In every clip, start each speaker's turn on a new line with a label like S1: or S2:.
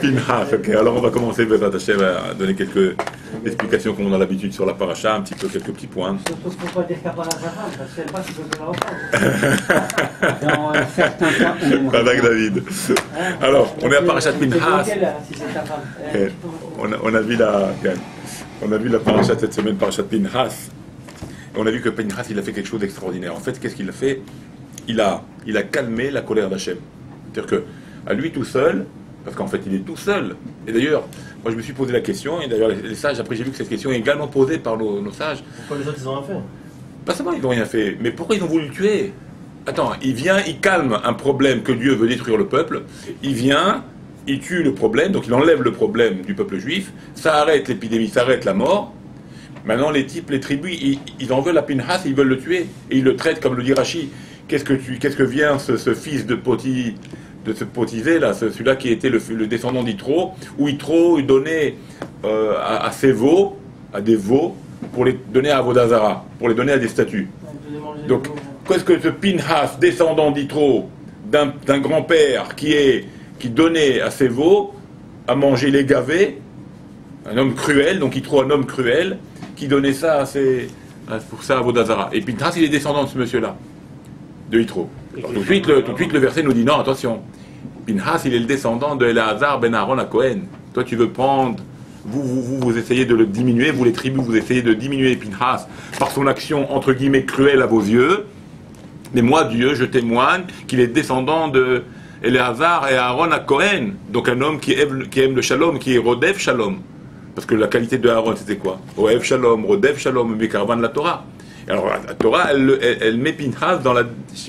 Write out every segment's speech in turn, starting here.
S1: Pinhas, ok. Alors on va commencer à donner quelques explications comme on a l'habitude sur la paracha, un petit peu, quelques petits points.
S2: Surtout qu'il ne faut pas dire qu'à part la femme, parce qu'elle pas si peut la reprendre. Dans certains cas.
S1: Avec David. Alors, on est à parachat Pinhas.
S2: Si c'est ta femme.
S1: Okay. On a vu la paracha cette semaine, parachat Pinhas. Et on a vu que Pinhas, il a fait quelque chose d'extraordinaire. En fait, qu'est-ce qu'il a fait? Il a calmé la colère d'Hachem. C'est-à-dire que à lui tout seul, parce qu'en fait il est tout seul. Et d'ailleurs, moi je me suis posé la question, et d'ailleurs les sages, après j'ai vu que cette question est également posée par nos sages.
S3: Pourquoi les autres ils ont rien fait?
S1: Pas seulement ils n'ont rien fait, mais pourquoi ils ont voulu le tuer? Attends, il vient, il calme un problème que Dieu veut détruire le peuple, il vient, il tue le problème, donc il enlève le problème du peuple juif, ça arrête l'épidémie, ça arrête la mort. Maintenant les types, les tribus, ils en veulent à Pinhas, ils veulent le tuer, et ils le traitent comme le dit Rashi. Qu'est-ce que vient ce fils de ce Potiphar là, celui-là qui était le descendant d'Yitro, où Yitro donnait à ses veaux, à des veaux, pour les donner à Avodazara, pour les donner à des statues. Donc, qu'est-ce que ce Pinhas, descendant d'Yitro, d'un grand-père qui donnait à ses veaux à manger les gavets, un homme cruel, donc Yitro, un homme cruel, qui donnait ça pour ça à Avodazara. Et Pinhas, il est descendant de ce monsieur-là, de Yitro. Alors, tout de suite, le verset nous dit non, attention. Pinhas, il est le descendant de Eleazar ben Aaron à Cohen. Toi, tu veux prendre, vous essayez de le diminuer, vous les tribus, vous essayez de diminuer Pinhas par son action entre guillemets cruelle à vos yeux. Mais moi, Dieu, je témoigne qu'il est descendant de Eleazar et Aaron à Cohen. Donc un homme qui aime le shalom, qui est Rodef Shalom. Parce que la qualité de Aaron, c'était quoi? Oev Shalom, Rodef Shalom, Mekarvan la Torah. Alors la Torah, elle met Pinhas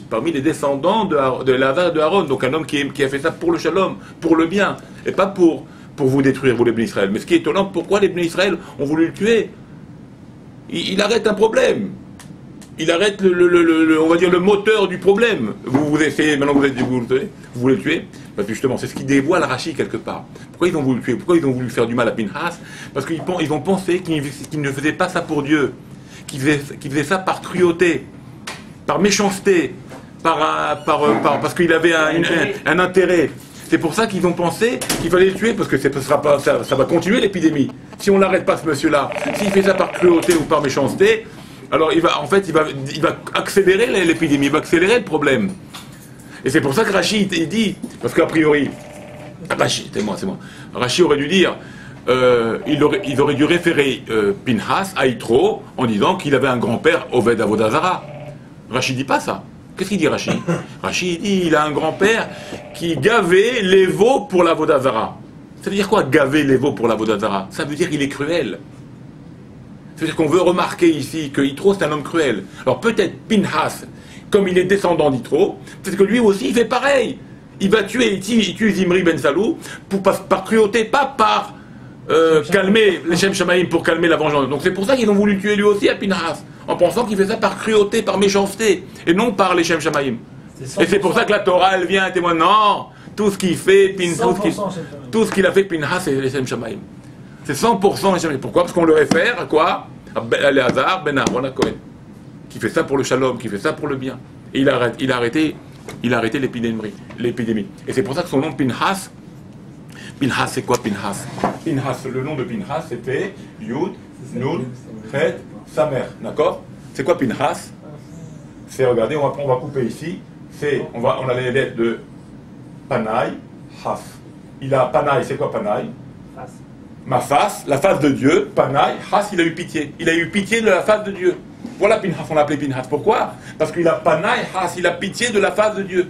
S1: parmi les descendants de Eleazar et de Aaron, donc un homme qui a fait ça pour le shalom, pour le bien, et pas pour vous détruire, vous les Bnei Israël. Mais ce qui est étonnant, pourquoi les Bnei Israël ont voulu le tuer? Il arrête un problème. Il arrête on va dire le moteur du problème. Vous essayez, maintenant vous voulez le tuer? Parce que justement, c'est ce qui dévoile Rashi quelque part. Pourquoi ils ont voulu le tuer? Pourquoi ils ont voulu faire du mal à Pinhas? Parce qu'ils ont pensé qu'il ne faisait pas ça pour Dieu. Qui faisait ça par cruauté, par méchanceté, parce qu'il avait un intérêt. C'est pour ça qu'ils ont pensé qu'il fallait le tuer, parce que ça va continuer l'épidémie. Si on n'arrête pas ce monsieur-là, s'il fait ça par cruauté ou par méchanceté, alors il va accélérer l'épidémie, il va accélérer le problème. Et c'est pour ça que Rashi il dit, parce qu'a priori, Rashi, c'est moi. Rashi aurait dû dire, il aurait dû référer Pinhas à Yitro en disant qu'il avait un grand-père Oved Avodazara. Rashi dit pas ça. Qu'est-ce qu'il dit Rashi? Rashi dit il a un grand-père qui gavait les veaux pour l'Avodazara. Ça veut dire quoi gaver les veaux pour l'Avodazara? Ça veut dire qu'il est cruel. Ça veut dire qu'on veut remarquer ici que Yitro c'est un homme cruel. Alors peut-être Pinhas, comme il est descendant d'Yitro, peut-être que lui aussi il fait pareil. Il va tuer, il tue Zimri ben Salou par cruauté, pas par calmer les Shem Shamaim, pour calmer la vengeance. Donc c'est pour ça qu'ils ont voulu le tuer lui aussi à Pinhas, en pensant qu'il fait ça par cruauté, par méchanceté, et non par les Shem Shamaim. Et c'est pour ça que la Torah elle vient témoigner, non, tout ce qu'il fait, tout ce qu'il a fait Pinhas, c'est les Shem Shamaim. C'est 100% les Shem Shamaim. Pourquoi? Parce qu'on le réfère à quoi? À Eleazar ben Aaron à Cohen, qui fait ça pour le shalom, qui fait ça pour le bien. Et il a arrêté l'épidémie. Et c'est pour ça que son nom Pinhas. Pinhas, c'est quoi Pinhas? Pinhas, le nom de Pinhas, c'était Yud, Nun, Chet, Samer. D'accord? C'est quoi Pinhas? C'est, regardez, on va couper ici. On a les lettres de Panaï, Has. Il a Panaï, c'est quoi Panaï?
S2: Face.
S1: Ma face, la face de Dieu. Panaï, Has, il a eu pitié. Il a eu pitié de la face de Dieu. Voilà Pinhas, on l'a appelé Pinhas. Pourquoi? Parce qu'il a Panaï, Has, il a pitié de la face de Dieu.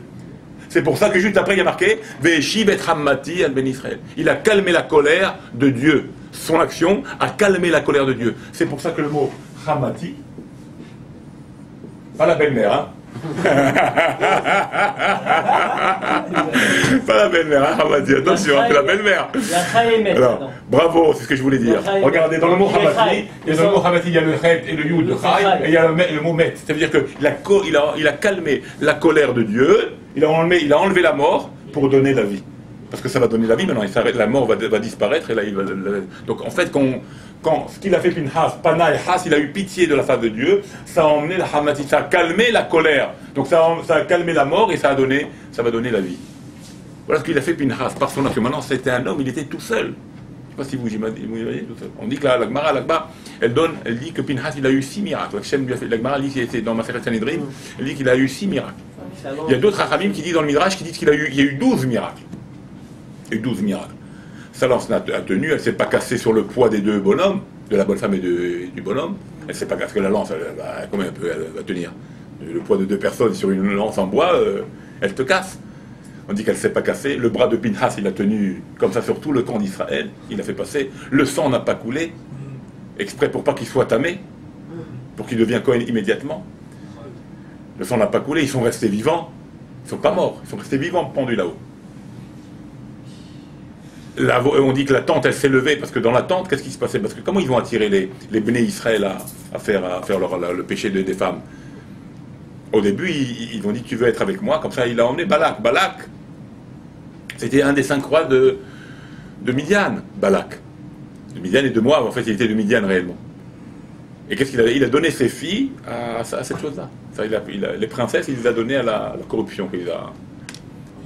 S1: C'est pour ça que juste après il y a marqué Ve'eshiv et Hammati al ben Israël. Il a calmé la colère de Dieu. Son action a calmé la colère de Dieu. C'est pour ça que le mot Hammati, pas la belle-mère, hein? Pas la belle-mère, hein, Hammati, attention, c'est la belle-mère. Alors, bravo, c'est ce que je voulais dire. Regardez, dans le mot Hammati, il y a le Chet et le Yud de Chai, et il y a le mot Met. C'est-à-dire qu'il a calmé la colère de Dieu. Il a enlevé la mort pour donner la vie. Parce que ça va donner la vie, maintenant la mort va disparaître. Et là, donc en fait, quand ce qu'il a fait Pinhas, Panaï, Has, il a eu pitié de la face de Dieu, ça a emmené la Hamati, ça a calmé la colère. Donc ça a calmé la mort et ça va donner la vie. Voilà ce qu'il a fait Pinhas par son action. Maintenant, c'était un homme, il était tout seul. Je ne sais pas si vous imaginez tout seul. On dit que la Gemara, elle dit que Pinhas, il a eu 6 miracles. La Gemara dit, c'est dans Maseret Sanhedrin, elle dit qu'il a eu 6 miracles. Il y a d'autres Rachamim qui disent dans le Midrash, qui disent qu'il y a eu 12 miracles. Il y a eu 12 miracles. Sa lance a tenu, elle ne s'est pas cassée sur le poids des deux bonhommes, de la bonne femme et du bonhomme. Elle ne s'est pas cassée, parce que la lance, comment elle va tenir? Le poids de 2 personnes sur une lance en bois, elle te casse. On dit qu'elle ne s'est pas cassée. Le bras de Pinhas, il a tenu comme ça sur tout le camp d'Israël. Il a fait passer. Le sang n'a pas coulé, exprès pour pas qu'il soit tamé, pour qu'il devienne Cohen immédiatement. Le sang n'a pas coulé, ils sont restés vivants. Ils ne sont pas morts, ils sont restés vivants pendus là-haut. Là, on dit que la tente, elle s'est levée, parce que dans la tente, qu'est-ce qui se passait? Parce que comment ils ont attiré les Béné Israël à faire le péché des femmes? Au début, ils ont dit, tu veux être avec moi? Comme ça, il a emmené Balak. Balak, c'était un des 5 rois de Midian, Balak. De Midian et de Moab, en fait, il était de Midian réellement. Et qu'est-ce qu'il a? Il a donné ses filles à cette chose-là. Les princesses, il les a données à la corruption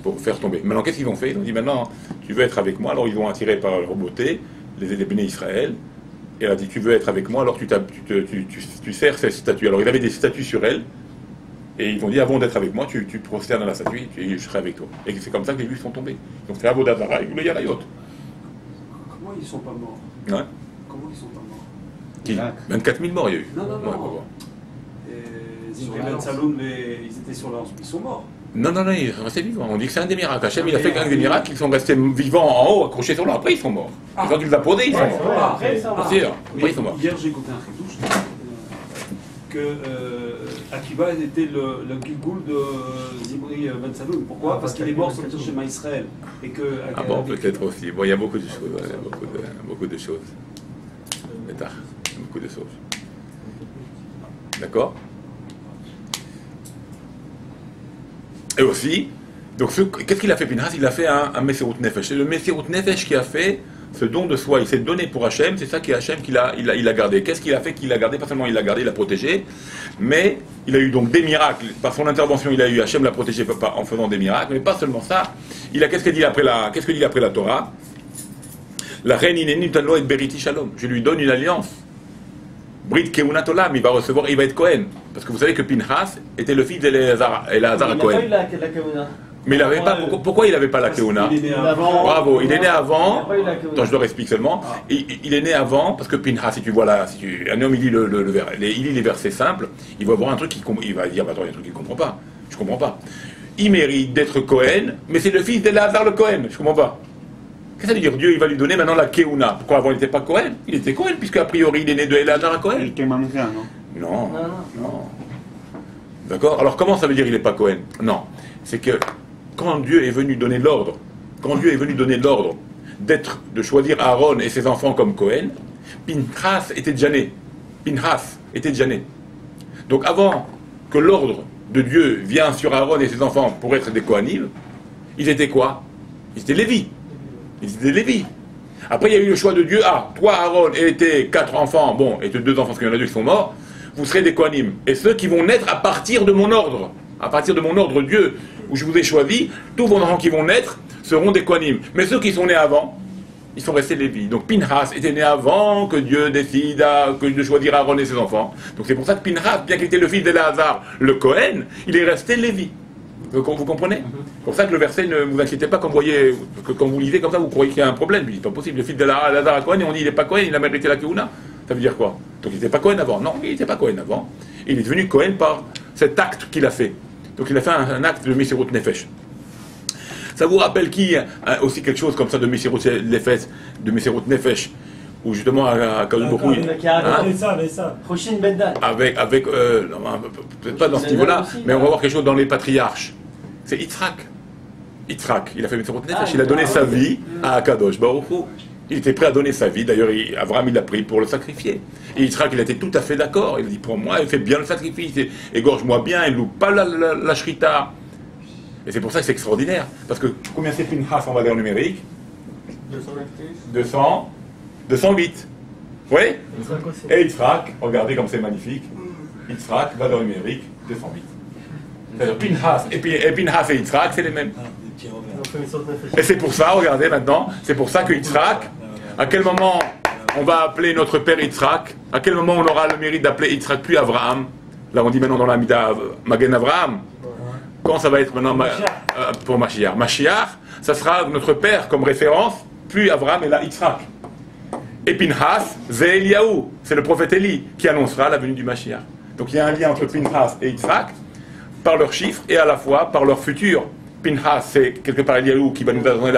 S1: pour faire tomber. Maintenant, qu'est-ce qu'ils ont fait? Ils ont dit, maintenant, tu veux être avec moi? Alors, ils ont attiré par leur beauté les Béné Israël. Et elle a dit, tu veux être avec moi? Alors, tu sers ces statues. Alors, il avait des statues sur elle. Et ils ont dit, avant d'être avec moi, tu te prosternes à la statue et je serai avec toi. Et c'est comme ça que les Juifs sont tombés. Ils ont fait Avodazara et le Yarayot.
S3: Comment ils ne sont pas morts?
S1: Ouais.
S3: Comment ils ne sont pas morts?
S1: Qui? 24 000 morts, il y a eu.
S3: Non. Zimri Ben Saloum, ils étaient sur leur... Ils sont morts.
S1: Non, ils sont restés vivants. On dit que c'est un des miracles. Hachem, il a fait qu'un des miracles, ils sont restés vivants en haut, accrochés sur l'eau. Après, ils sont morts. Quand il les a posés, ils sont morts.
S2: Après, ça va.
S1: Après, ils sont morts.
S3: Hier, j'ai écouté un chidouche que Akiva était le Gilgoul de Zimri Ben Saloum. Pourquoi? Parce qu'il est mort sur le chemin Israël. Et que,
S1: peut-être aussi. Bon, il y a beaucoup de choses. Beaucoup de choses. Beaucoup de choses. D'accord? Et aussi, donc qu'est-ce qu'il a fait Pinhas? Il a fait un Messirut Nefesh. C'est le Messirut Nefesh qui a fait ce don de soi. Il s'est donné pour Hachem, c'est ça qui est Hachem qu'il a gardé. Qu'est-ce qu'il a fait qu'il a gardé? Pas seulement il l'a gardé, il l'a protégé, mais il a eu donc des miracles. Par son intervention, il a eu Hachem l'a protégé en faisant des miracles, mais pas seulement ça. Qu'est-ce qu'il dit après la Torah? La reine Ineni Tanlo et Beriti Shalom. Je lui donne une alliance. Brit Keunat Olam, il va être Cohen. Parce que vous savez que Pinhas était le fils d'Eleazar à Cohen.
S2: Il n'a pas eu la Keuna.
S1: Mais il n'avait pas. Pourquoi il n'avait pas la Keuna? Bravo, il est né avant. Attends, je leur explique seulement. Il est né avant, parce que Pinhas, si tu vois là, un homme il lit les versets simples, il va voir un truc il va dire, attends, il y a un truc qu'il ne comprend pas. Je ne comprends pas. Il mérite d'être Cohen, mais c'est le fils d'Eleazar le Cohen. Je ne comprends pas. Qu'est-ce que ça veut dire? Dieu, il va lui donner maintenant la Keuna. Pourquoi avant il n'était pas Cohen? Il était Cohen, puisque a priori il est né de Eleazar à Cohen.
S4: Il était manquant, non?
S1: Non. D'accord? Alors comment ça veut dire il n'est pas Cohen? Non. C'est que quand Dieu est venu donner l'ordre, de choisir Aaron et ses enfants comme Cohen, Pinhas était déjà né. Donc avant que l'ordre de Dieu vienne sur Aaron et ses enfants pour être des Kohanim, ils étaient quoi? Ils étaient Lévi. Après, il y a eu le choix de Dieu. Toi, Aaron, et tes 4 enfants, et tes 2 enfants, parce qu'il y en a 2 qui sont morts, vous serez des Kohanim. Et ceux qui vont naître à partir de mon ordre, Dieu, où je vous ai choisi, tous vos enfants qui vont naître seront des Kohanim. Mais ceux qui sont nés avant, ils sont restés Lévi. Donc Pinhas était né avant que Dieu décide de choisir Aaron et ses enfants. Donc c'est pour ça que Pinhas, bien qu'il était le fils d'Eleazar, le Cohen, il est resté Lévi. Vous comprenez? C'est pour ça que le verset, ne vous inquiétez pas quand vous lisez comme ça, vous croyez qu'il y a un problème. C'est pas possible. Le fils d'Eleazar à Cohen, et on dit il n'est pas Cohen, il a mérité la Keuna. Ça veut dire quoi? Donc il n'était pas Cohen avant. Non, il n'était pas Cohen avant. Il est devenu Cohen par cet acte qu'il a fait. Donc il a fait un acte de Messirut Nefesh. Ça vous rappelle qui aussi quelque chose comme ça de Messirut Nefesh, où justement à Kadosh
S2: Qui a raconté ça. Roshin Bendan.
S1: Peut-être pas dans ce niveau-là, mais on va voir quelque chose dans les patriarches. C'est Yitzhak. Il a fait Messirut Nefesh. Il a donné sa vie à Kadosh Baruch Hu. Il était prêt à donner sa vie. D'ailleurs, Abraham, il l'a pris pour le sacrifier. Et Yitzhak, il était tout à fait d'accord. Il a dit, prends-moi, il fait bien le sacrifice, égorge-moi bien, il ne loupe pas la shrita. Et c'est pour ça que c'est extraordinaire. Parce que combien c'est Pinhas en valeur numérique? 208. Oui? Et Yitzhak, regardez comme c'est magnifique. Yitzhak, valeur numérique, 208. C'est-à-dire Pinhas et Yitzhak, c'est les mêmes. Et c'est pour ça, regardez maintenant, c'est pour ça que Yitzhak, à quel moment on va appeler notre père Yitzhak, à quel moment on aura le mérite d'appeler Yitzhak puis Abraham, là on dit maintenant dans la Mida Magen Abraham, quand ça va être maintenant pour Mashiach. Mashiach, ça sera notre père comme référence, puis Abraham et là Yitzhak. Et Pinhas, c'est Eliyahu, c'est le prophète Élie qui annoncera la venue du Mashiach. Donc il y a un lien entre Pinhas et Yitzhak par leurs chiffres et à la fois par leur futur. Pinhas, c'est quelque part Eliyahu qui va nous donner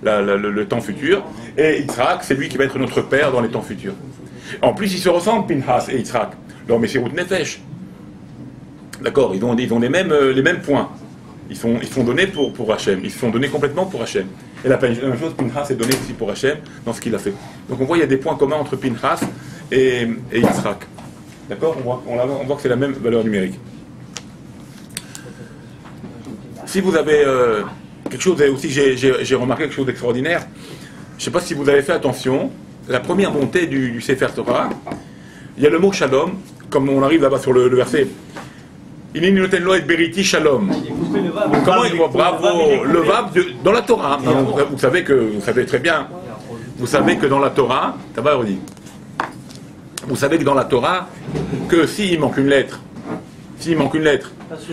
S1: le temps futur, et Yitzhak, c'est lui qui va être notre père dans les temps futurs. En plus, ils se ressemblent, Pinhas et Yitzhak, dans Messirut Nefesh. D'accord, ils ont les mêmes points. Ils sont donnés pour Hachem, ils se sont donnés complètement pour Hachem. Et la même chose, Pinhas est donné aussi pour Hachem dans ce qu'il a fait. Donc on voit il y a des points communs entre Pinhas et Yitzhak. D'accord, on voit que c'est la même valeur numérique. Si vous avez quelque chose, aussi j'ai remarqué quelque chose d'extraordinaire, je ne sais pas si vous avez fait attention, la première montée du Sefer Torah, il y a le mot Shalom, comme on arrive là-bas sur le verset. Il est noté et Beriti Shalom. Comment il voit bravo le Vav dans la Torah. Vous savez très bien. Vous savez que dans la Torah, ça va redire. Vous savez que dans la Torah, que s'il manque une lettre,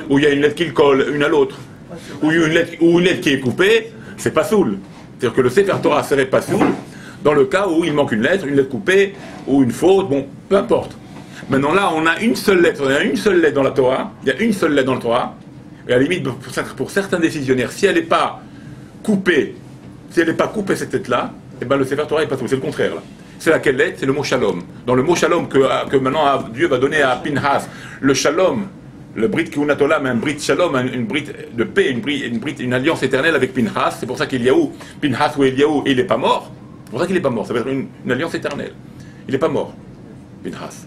S1: ou il y a une lettre qui colle une à l'autre, ou une lettre qui est coupée, c'est pas soul. C'est-à-dire que le Sefer Torah serait pas soul dans le cas où il manque une lettre coupée, ou une faute, bon, peu importe. Maintenant là, on a une seule lettre dans la Torah, il y a une seule lettre dans la Torah, et à la limite, pour certains décisionnaires, si elle n'est pas coupée, cette lettre-là, et ben le Sefer Torah est pas soul, c'est le contraire là. C'est laquelle lettre? C'est le mot Shalom. Dans le mot Shalom que maintenant Dieu va donner à Pinhas, le Shalom, le Brit Kiunatolam, un Brit Shalom, une Brit de paix, une alliance éternelle avec Pinhas. C'est pour ça qu'Eliyahu, Pinhas ou Eliyahu, il n'est pas mort. C'est pour ça qu'il n'est pas mort. Ça va être une alliance éternelle. Il n'est pas mort, Pinhas.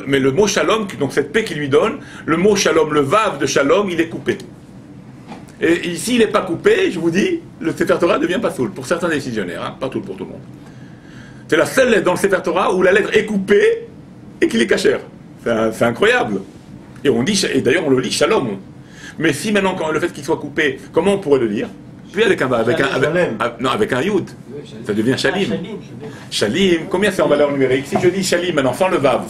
S1: Mais le mot Shalom, donc cette paix qu'il lui donne, le mot Shalom, le Vav de Shalom, il est coupé. Et ici, il n'est pas coupé, je vous dis, le Sefer Torah ne devient pas soul, pour certains décisionnaires, hein, pas pour tout le monde. C'est la seule lettre dans le Sefer Torah où la lettre est coupée et qu'il est cachère. C'est incroyable. Et d'ailleurs, on le lit Shalom. Mais si maintenant, le fait qu'il soit coupé, comment on pourrait le lire? Puis avec un Yud. Ça devient Shalim. Shalim, combien c'est en valeur numérique? Si je dis Shalim maintenant, sans le Vav,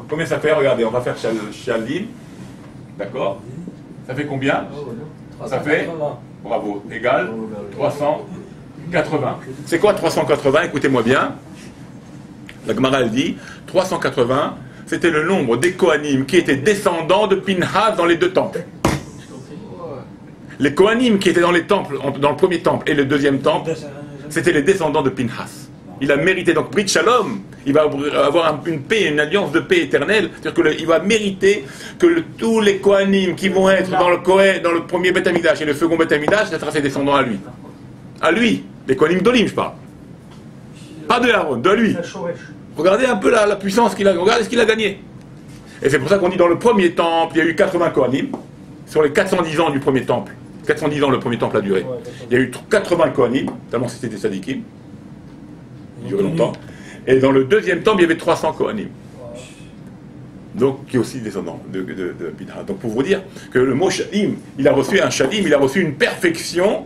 S1: combien ça fait? Regardez, on va faire Shalim. D'accord? Ça fait combien? Ça fait, bravo, égal 380. C'est quoi 380? Écoutez-moi bien. La Gemara elle dit 380, c'était le nombre des Kohanim qui étaient descendants de Pinhas dans les deux temples. Les Kohanim qui étaient dans les temples, dans le premier temple et le deuxième temple, c'était les descendants de Pinhas. Il a mérité donc Brit Shalom, il va avoir une paix, une alliance de paix éternelle, c'est-à-dire qu'il va mériter que tous les Kohanim qui vont être dans le premier Beth Amikdash et le second Beth Amikdash, ça sera ses descendants à lui. À lui, les Kohanim d'Olim, je parle. Pas de Aaron, de lui. Regardez un peu la puissance qu'il a, regardez ce qu'il a gagné. Et c'est pour ça qu'on dit dans le premier temple, il y a eu 80 Kohanim, sur les 410 ans du premier temple. 410 ans le premier temple a duré. Il y a eu 80 Kohanim, tellement c'était des Sadikim. Il durait longtemps. Et dans le deuxième temple, il y avait 300 Kohanim. Donc, qui est aussi descendant de Pinhas. Donc, pour vous dire que le mot Shalim, il a reçu un Shalim, il a reçu une perfection,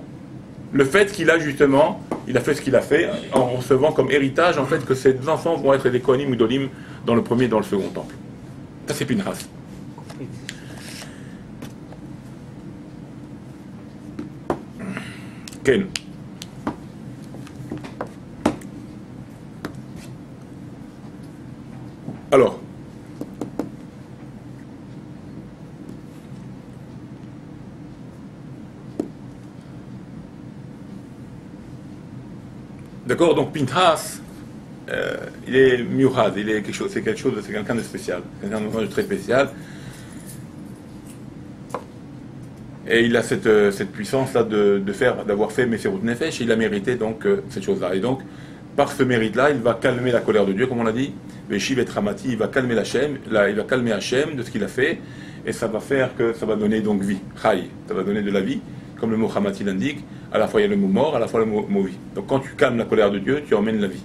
S1: le fait qu'il a justement, il a fait ce qu'il a fait, en recevant comme héritage, en fait, que ses enfants vont être des Kohanim ou d'Olim dans le premier et dans le second temple. Ça, c'est Pinhas. Ken. Alors, d'accord, donc Pinhas, il est miuhad, il est c'est quelqu'un de spécial, quelqu'un de très spécial, et il a cette puissance-là d'avoir fait Messirut Nefesh, et il a mérité donc cette chose-là, et donc par ce mérite-là, il va calmer la colère de Dieu, comme on l'a dit. Veshiv et Ramati, il va calmer Hachem de ce qu'il a fait, et ça va faire que ça va donner donc vie, Chai, ça va donner de la vie, comme le mot Ramati l'indique, à la fois il y a le mot mort, à la fois le mot vie. Donc quand tu calmes la colère de Dieu, tu emmènes la vie.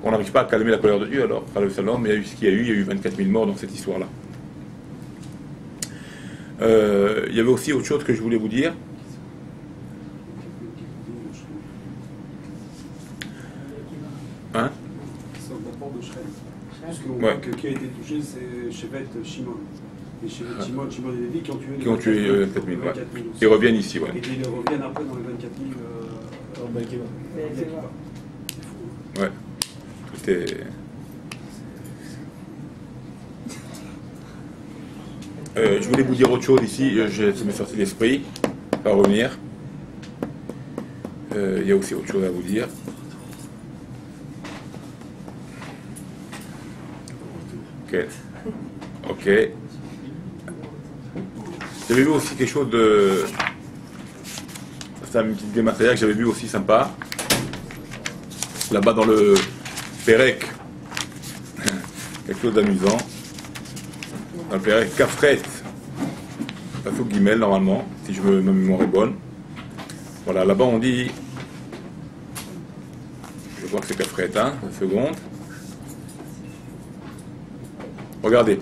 S1: Quand on n'arrive pas à calmer la colère de Dieu, alors, il y a eu ce qu'il y a eu, il y a eu 24 000 morts dans cette histoire-là. Il y avait aussi autre chose que je voulais vous dire. Hein?
S3: C'est un rapport de Shrem. Parce qu'on
S1: Ouais.
S3: voit que qui a été touché, c'est Shevet Shimon. Et Shevet Shimon et Lévi qui ont tué les
S1: Qui ont tué
S3: 24
S1: 000,
S3: 000,
S1: ouais.
S3: 24 000 aussi.
S1: Ils reviennent ici, ouais.
S3: Et ils reviennent après dans les 24 000
S2: Bekiva.
S1: Ouais. Tout est... je voulais vous dire autre chose ici, ça m'est sorti d'esprit, pas revenir. Il y a aussi autre chose à vous dire. Ok. Ok. J'avais vu aussi quelque chose de... C'est une petite dématériale que j'avais vu aussi sympa. Là-bas dans le Pérec. Quelque chose d'amusant. Dans le Pérec, Kafret. Passouk Guimel, normalement, si je ma mémoire est bonne. Voilà, là-bas on dit... Je vois que c'est Kafret, hein, une seconde. Regardez.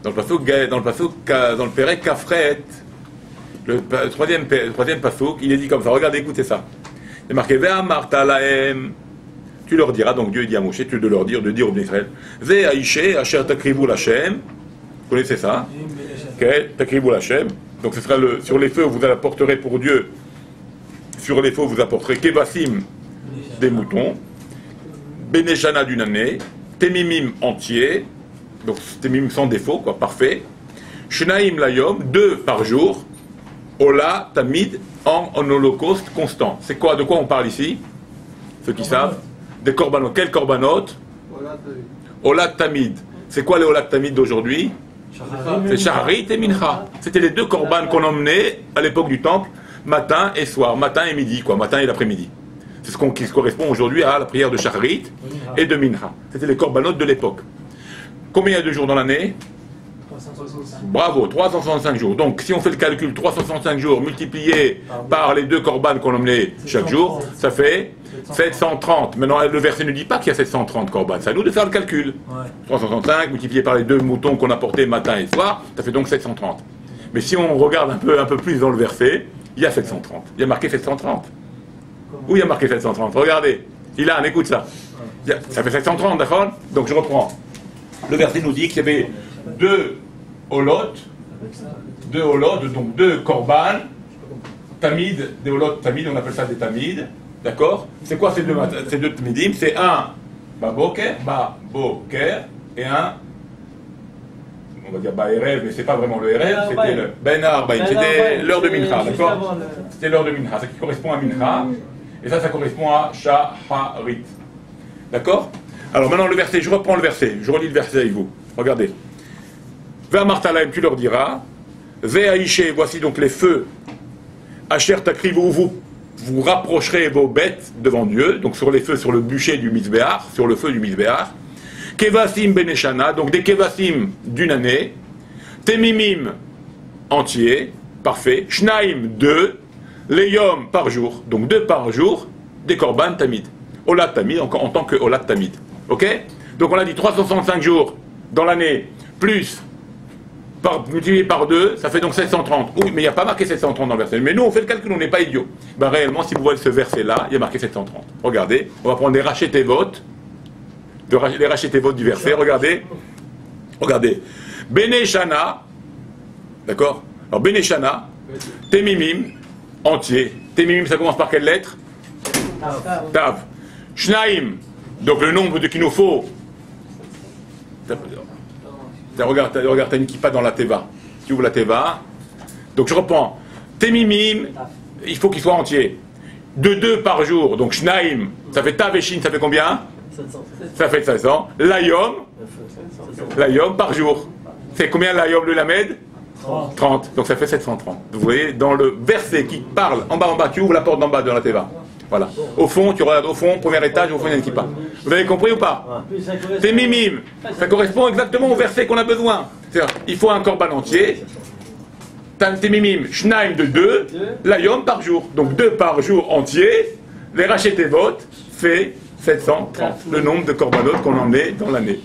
S1: Dans le Pérec, Kafret, le troisième passouk, il est dit comme ça. Regardez, écoutez ça. Il est marqué Vea Marta Laem. Tu leur diras, donc Dieu dit à Moshe, tu de leur dire, de dire au bien Israël, Ve Aïché, Asher Takrivu Lachem. Vous connaissez ça? Ok, Takrivu Lachem. Donc ce sera sur les feux, vous apporterez pour Dieu. Sur les feux, vous apporterez Kevasim, des moutons. Beneshana d'une année. Temimim entier. Donc Temimim sans défaut, quoi, parfait. Shnaim Layom, 2 par jour. Ola Tamid, en holocauste constant. C'est quoi? De quoi on parle ici? Ceux qui savent? Des korbanot. Quels korbanot? Ola Tamid. C'est quoi les Ola Tamid d'aujourd'hui? C'est Shaharit et Mincha. C'était les 2 korban qu'on emmenait à l'époque du temple, matin et soir, matin et midi, quoi, matin et l'après-midi. C'est ce qui correspond aujourd'hui à la prière de Shaharit et de Mincha. C'était les korbanot de l'époque. Combien il y a de jours dans l'année?
S2: 365.
S1: Bravo, 365 jours. Donc, si on fait le calcul, 365 jours multiplié par les 2 korban qu'on emmenait chaque jour, ça fait 730. Maintenant, le verset ne dit pas qu'il y a 730 korban. C'est à nous de faire le calcul. 365 multiplié par les 2 moutons qu'on apportait matin et soir, ça fait donc 730. Mais si on regarde un peu plus dans le verset, il y a 730. Il y a marqué 730. Où il y a marqué 730? Regardez. Ilan, écoute ça. Ça fait 730, d'accord? Donc, je reprends. Le verset nous dit qu'il y avait 2 holotes, donc 2 korban, tamid, des holotes tamid, on appelle ça des tamid, d'accord? C'est quoi ces deux tamidim? C'est un baboker, et un, on va dire baerev, mais c'est pas vraiment le erev, c'était le ben arbaïn, c'était l'heure de mincha, d'accord? C'était l'heure de mincha, ça qui correspond à mincha, et ça correspond à shaharit, d'accord? Alors maintenant le verset, je reprends le verset, je relis le verset avec vous, regardez. Ve Martalaim, tu leur diras, Ve Aïché, voici donc les feux, Asher Takrivu, vous rapprocherez vos bêtes devant Dieu, donc sur les feux, sur le bûcher du Mizbeach, sur le feu du Mizbeach, Kevasim Beneshana, donc des Kevasim d'une année, Temimim entier, parfait, Shnaim 2, Leyom par jour, donc 2 par jour, des Korban Tamid. Olat Tamid, en tant que Olat Tamid. Ok? Donc on a dit 365 jours dans l'année, plus multiplié par 2, ça fait donc 730. Oui, mais il n'y a pas marqué 730 dans le verset. Mais nous, on fait le calcul, on n'est pas idiots. Ben, réellement, si vous voyez ce verset-là, il y a marqué 730. Regardez, on va prendre les rachetés-votes du verset. Regardez. Beneshana, d'accord? Alors, Beneshana, Temimim, entier. Temimim, ça commence par quelle lettre? Tav. Shnaim, donc le nombre qu'il nous faut. Regarde, t'as une kippa dans la teva. Tu ouvres la teva. Donc je reprends. Temimim, il faut qu'il soit entier. De 2 par jour. Donc Shnaim, ça fait Tav et Shin, ça fait combien?
S2: 700.
S1: Ça fait 500. Layom par jour. C'est combien Layom le Lamed? 30. Donc ça fait 730. Vous voyez, dans le verset qui parle, en bas, tu ouvres la porte d'en bas de la teva. Voilà. Au fond, tu regardes au fond, premier étage, au fond, il y a une kippa. Vous avez compris ou pas? C'est mimim. Ça correspond exactement au verset qu'on a besoin. C'est-à-dire, il faut un korban entier. T'es mimim, shnaim de 2, layom par jour. Donc 2 par jour entier. Les rachetés votes fait 730. Le nombre de korbanot qu'on en met dans l'année.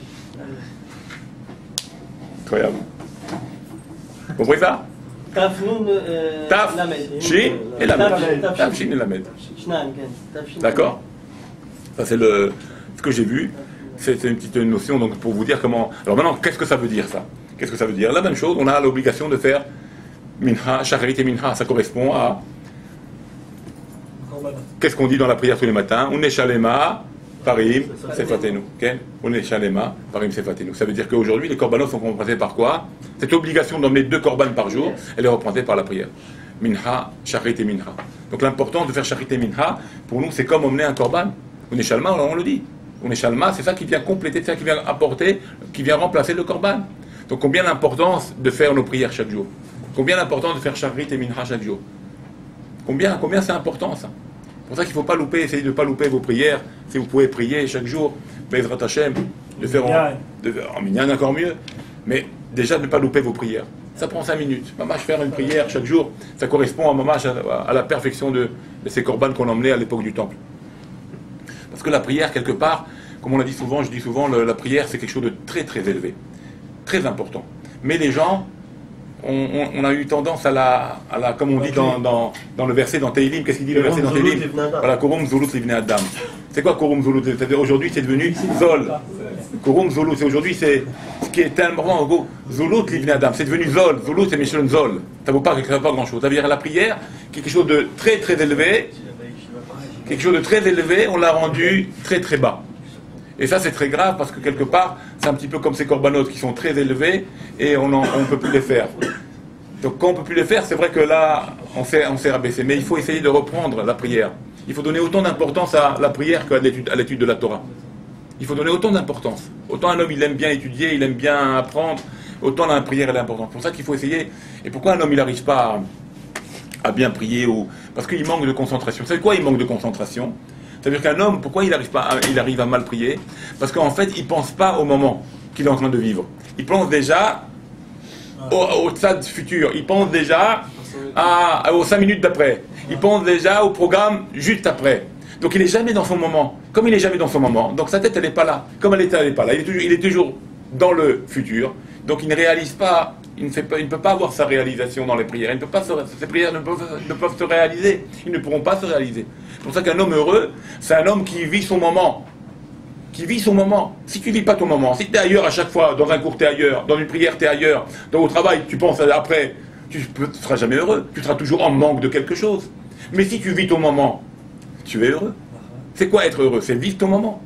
S1: Incroyable. Vous comprenez ça?
S5: Taf, Nun,
S1: Taf,
S5: Lamed.
S1: Shin et Lamed.
S5: Taf,
S1: Taf, Shin et Lamed.
S5: Shnan, Taf, Shin.
S1: D'accord? Ça, c'est ce que j'ai vu. C'est une petite notion donc, pour vous dire comment. Alors maintenant, qu'est-ce que ça veut dire ça? Qu'est-ce que ça veut dire? La même chose, on a l'obligation de faire Minha, Shacharit et Minha. Ça correspond à. Qu'est-ce qu'on dit dans la prière tous les matins? Uneshalema, Parim, Sefatenu. Uneshalema, Parim, Sefatenu. Ça veut dire qu'aujourd'hui, les korbanos sont représentés par quoi? Cette obligation d'emmener 2 korbanes par jour, elle est représentée par la prière. Minha, Shacharit et Minha. Donc l'importance de faire Shacharit et Minha, pour nous, c'est comme emmener un korban. Uneshalma, on le dit. Uneshalma, c'est ça qui vient compléter, c'est ça qui vient apporter, qui vient remplacer le korban. Donc combien d'importance de faire nos prières chaque jour? Combien d'importance de faire Shacharit et Minha chaque jour? Combien c'est important ça? C'est pour ça qu'il ne faut pas louper, essayez de ne pas louper vos prières. Si vous pouvez prier chaque jour, Bezrat Hashem, de faire en minyan encore mieux. Mais déjà de ne pas louper vos prières. Ça prend 5 minutes. Mamash, faire une prière chaque jour, ça correspond à Mamash, à la perfection de ces korbanes qu'on emmenait à l'époque du temple. Parce que la prière, quelque part, comme on l'a dit souvent, je dis souvent, la prière c'est quelque chose de très très élevé, très important. Mais les gens, on a eu tendance à la comme on dit dans le verset dans Tehillim, qu'est-ce qu'il dit le verset dans Tehillim? Voilà, Korum Zolut Livnei Adam. C'est quoi Korum Zolut? C'est-à-dire aujourd'hui c'est devenu Zol. Korum Zolut, c'est aujourd'hui c'est ce qui est tellement gros. Zolut Livnei Adam, c'est devenu Zol. Zolut c'est Michelin Zol. Ça vaut pas grand-chose. Ça veut dire la prière, quelque chose de très très élevé, quelque chose de très élevé, on l'a rendu très très bas. Et ça c'est très grave parce que quelque part, c'est un petit peu comme ces corbanotes qui sont très élevés et on ne peut plus les faire. Donc quand on ne peut plus les faire, c'est vrai que là, on s'est rabaissé. Mais il faut essayer de reprendre la prière. Il faut donner autant d'importance à la prière qu'à l'étude de la Torah. Il faut donner autant d'importance. Autant un homme, il aime bien étudier, il aime bien apprendre, autant la prière, elle est importante. C'est pour ça qu'il faut essayer. Et pourquoi un homme, il n'arrive pas à bien prier parce qu'il manque de concentration. Vous savez quoi, il manque de concentration? C'est-à-dire qu'un homme, pourquoi il arrive à mal prier? Parce qu'en fait, il ne pense pas au moment qu'il est en train de vivre. Il pense déjà au stade futur. Il pense déjà aux 5 minutes d'après. Il pense déjà au programme juste après. Donc il n'est jamais dans son moment. Comme il n'est jamais dans son moment, donc sa tête, elle n'est pas là. Comme elle n'est pas là. Il est toujours dans le futur. Donc il ne réalise pas, il ne peut pas avoir sa réalisation dans les prières. Ces prières ne peuvent se réaliser. Ils ne pourront pas se réaliser. C'est pour ça qu'un homme heureux, c'est un homme qui vit son moment. Qui vit son moment. Si tu ne vis pas ton moment, si tu es ailleurs à chaque fois, dans un cours tu es ailleurs, dans une prière tu es ailleurs, au travail tu penses après, tu ne seras jamais heureux. Tu seras toujours en manque de quelque chose. Mais si tu vis ton moment, tu es heureux. C'est quoi être heureux? C'est vivre ton moment.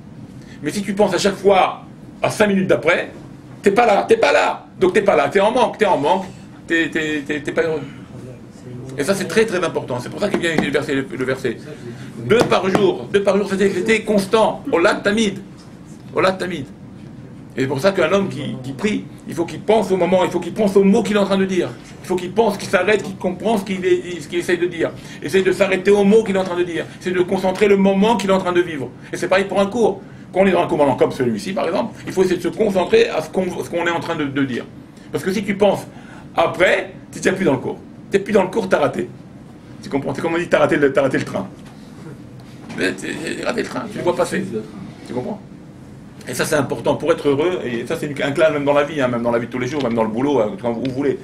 S1: Mais si tu penses à chaque fois à 5 minutes d'après, t'es pas là. Donc t'es pas là, t'es en manque, t'es pas heureux. Et ça c'est très très important. C'est pour ça qu'il vient le verset. 2 par jour, c'était constant. Olat Tamid. Et c'est pour ça qu'un homme qui prie, il faut qu'il pense au moment, il faut qu'il pense aux mots qu'il est en train de dire. Il faut qu'il pense, qu'il s'arrête, qu'il comprenne ce qu'il essaye de dire. Essaye de s'arrêter aux mots qu'il est en train de dire. Essaye de concentrer le moment qu'il est en train de vivre. Et c'est pareil pour un cours. Quand on est dans un cours comme celui-ci, par exemple, il faut essayer de se concentrer à ce qu'on est en train de dire. Parce que si tu penses après, tu n'es plus dans le cours. Tu n'es plus dans le cours, tu as raté. Tu comprends? C'est comme on dit, tu as raté le train. Tu as raté le train, tu le vois passer. Tu comprends? Et ça c'est important pour être heureux, et ça c'est un clan même dans la vie, même dans la vie de tous les jours, même dans le boulot, quand vous voulez.